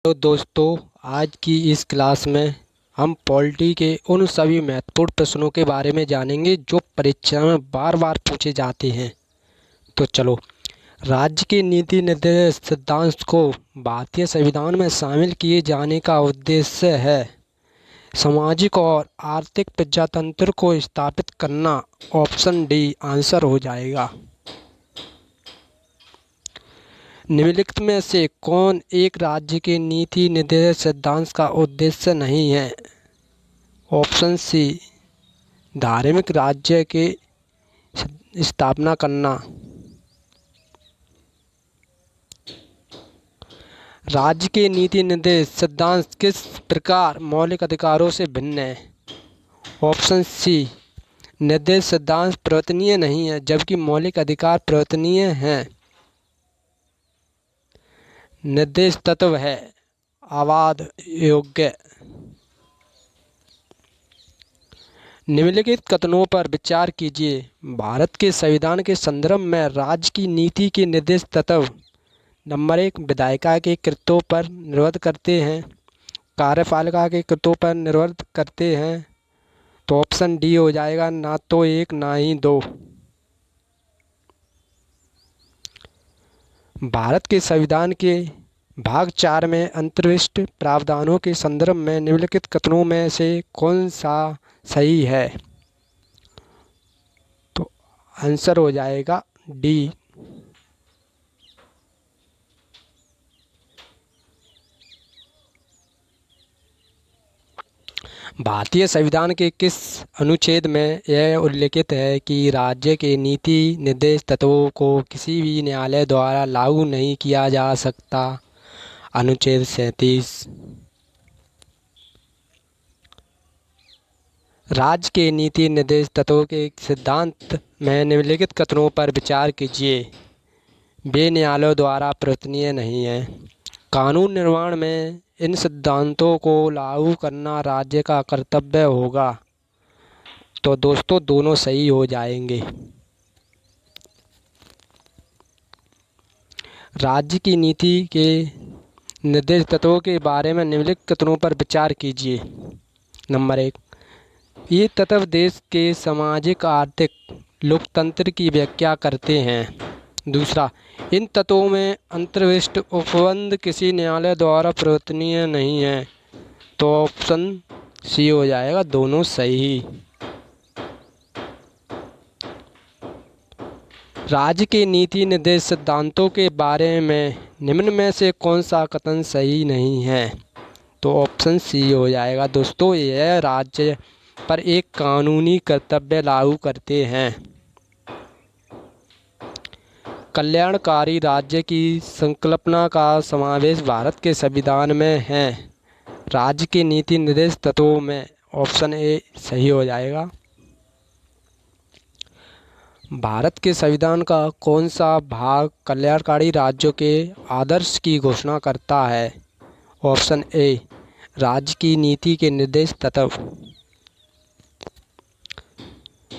तो दोस्तों, आज की इस क्लास में हम पॉलिटी के उन सभी महत्वपूर्ण प्रश्नों के बारे में जानेंगे जो परीक्षा में बार बार पूछे जाते हैं। तो चलो, राज्य के नीति निर्देश सिद्धांत को भारतीय संविधान में शामिल किए जाने का उद्देश्य है सामाजिक और आर्थिक प्रजातंत्र को स्थापित करना। ऑप्शन डी आंसर हो जाएगा। निम्नलिखित में से कौन एक राज्य के नीति निर्देश सिद्धांत का उद्देश्य नहीं है? ऑप्शन सी धार्मिक राज्य के स्थापना करना। राज्य के नीति निर्देश सिद्धांत किस प्रकार मौलिक अधिकारों से भिन्न है? ऑप्शन सी निर्देश सिद्धांत परिवर्तनीय नहीं है जबकि मौलिक अधिकार परिवर्तनीय हैं। निर्देश तत्व है अबाध योग्य। निम्नलिखित कथनों पर विचार कीजिए। भारत के संविधान के संदर्भ में राज्य की नीति के निर्देश तत्व नंबर 1 विधायिका के कृत्यों पर निर्भर करते हैं, कार्यपालिका के कृत्यों पर निर्भर करते हैं। तो ऑप्शन डी हो जाएगा, ना तो 1 ना ही 2। भारत के संविधान के भाग 4 में अंतर्निहित प्रावधानों के संदर्भ में निम्नलिखित कथनों में से कौन सा सही है? तो आंसर हो जाएगा डी। भारतीय संविधान के किस अनुच्छेद में यह उल्लिखित है कि राज्य के नीति निर्देश तत्वों को किसी भी न्यायालय द्वारा लागू नहीं किया जा सकता? अनुच्छेद 37। राज्य के नीति निर्देश तत्वों के सिद्धांत में निम्नलिखित कथनों पर विचार कीजिए। वे न्यायालयों द्वारा परिवर्तनीय नहीं हैं। कानून निर्माण में इन सिद्धांतों को लागू करना राज्य का कर्तव्य होगा। तो दोस्तों, दोनों सही हो जाएंगे। राज्य की नीति के निर्देश तत्वों के बारे में निम्नलिखित कथनों पर विचार कीजिए। नंबर 1, ये तत्व देश के सामाजिक आर्थिक लोकतंत्र की व्याख्या करते हैं। दूसरा, इन तत्वों में अंतर्निहित उपबंध किसी न्यायालय द्वारा परिवर्तनीय नहीं है। तो ऑप्शन सी हो जाएगा, दोनों सही। राज्य के नीति निर्देश सिद्धांतों के बारे में निम्न में से कौन सा कथन सही नहीं है? तो ऑप्शन सी हो जाएगा। दोस्तों, यह राज्य पर एक कानूनी कर्तव्य लागू करते हैं। कल्याणकारी राज्य की संकल्पना का समावेश भारत के संविधान में है। राज्य के नीति निर्देश तत्वों में ऑप्शन ए सही हो जाएगा। भारत के संविधान का कौन सा भाग कल्याणकारी राज्यों के आदर्श की घोषणा करता है? ऑप्शन ए राज्य की नीति के निर्देश तत्व।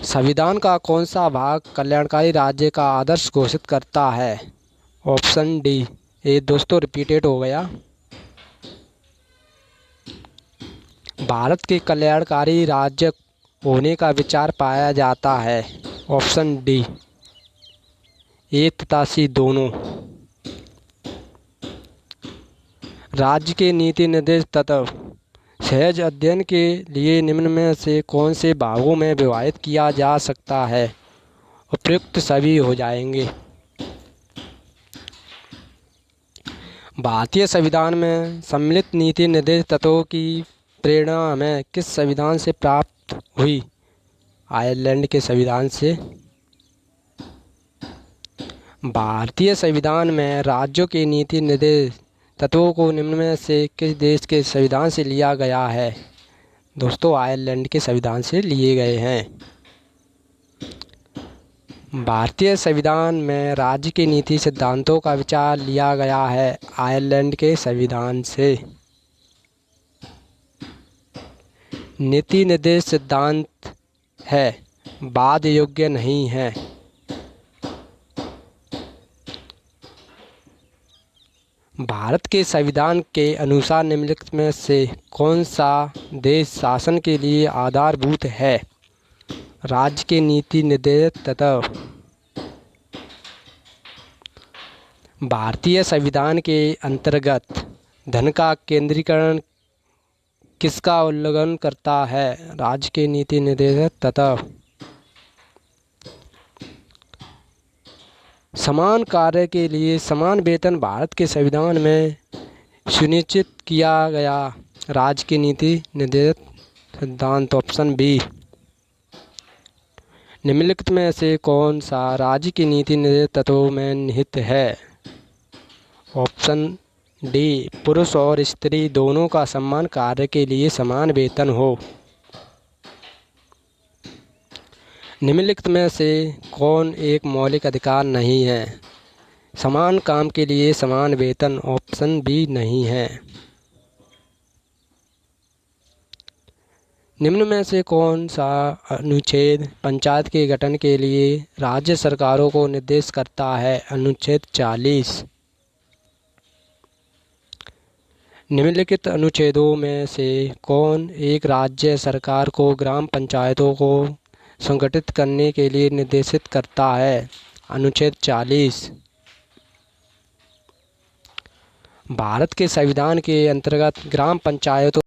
संविधान का कौन सा भाग कल्याणकारी राज्य का आदर्श घोषित करता है? Option D. ये दोस्तों रिपीटेड हो गया। भारत के कल्याणकारी राज्य होने का विचार पाया जाता है। Option D. ए तथा सी दोनों। राज्य के नीति निर्देश तत्व सहज अध्ययन के लिए निम्न में से कौन से भागों में विभाजित किया जा सकता है? उपयुक्त सभी हो जाएंगे। भारतीय संविधान में सम्मिलित नीति निर्देश तत्वों की प्रेरणा हमें किस संविधान से प्राप्त हुई? आयरलैंड के संविधान से। भारतीय संविधान में राज्यों के नीति निर्देश तत्वों को निम्न में से किस देश के संविधान से लिया गया है? दोस्तों, आयरलैंड के संविधान से लिए गए हैं। भारतीय संविधान में राज्य के नीति सिद्धांतों का विचार लिया गया है आयरलैंड के संविधान से। नीति निर्देश सिद्धांत है बाध्य योग्य नहीं है। भारत के संविधान के अनुसार निम्नलिखित में से कौन सा देश शासन के लिए आधारभूत है? राज्य के नीति निर्देश तथा भारतीय संविधान के अंतर्गत धन का केंद्रीकरण किसका उल्लंघन करता है? राज्य के नीति निर्देश तथा समान कार्य के लिए समान वेतन भारत के संविधान में सुनिश्चित किया गया। राज्य की नीति निर्देश सिद्धांत ऑप्शन बी। निम्नलिखित में से कौन सा राज्य की नीति निर्देश तत्वों में निहित है? ऑप्शन डी, पुरुष और स्त्री दोनों का समान कार्य के लिए समान वेतन हो। निम्नलिखित में से कौन एक मौलिक अधिकार नहीं है? समान काम के लिए समान वेतन ऑप्शन बी नहीं है। निम्न में से कौन सा अनुच्छेद पंचायत के गठन के लिए राज्य सरकारों को निर्देश करता है? अनुच्छेद 40। निम्नलिखित अनुच्छेदों में से कौन एक राज्य सरकार को ग्राम पंचायतों को संगठित करने के लिए निर्देशित करता है? अनुच्छेद 40। भारत के संविधान के अंतर्गत ग्राम पंचायतों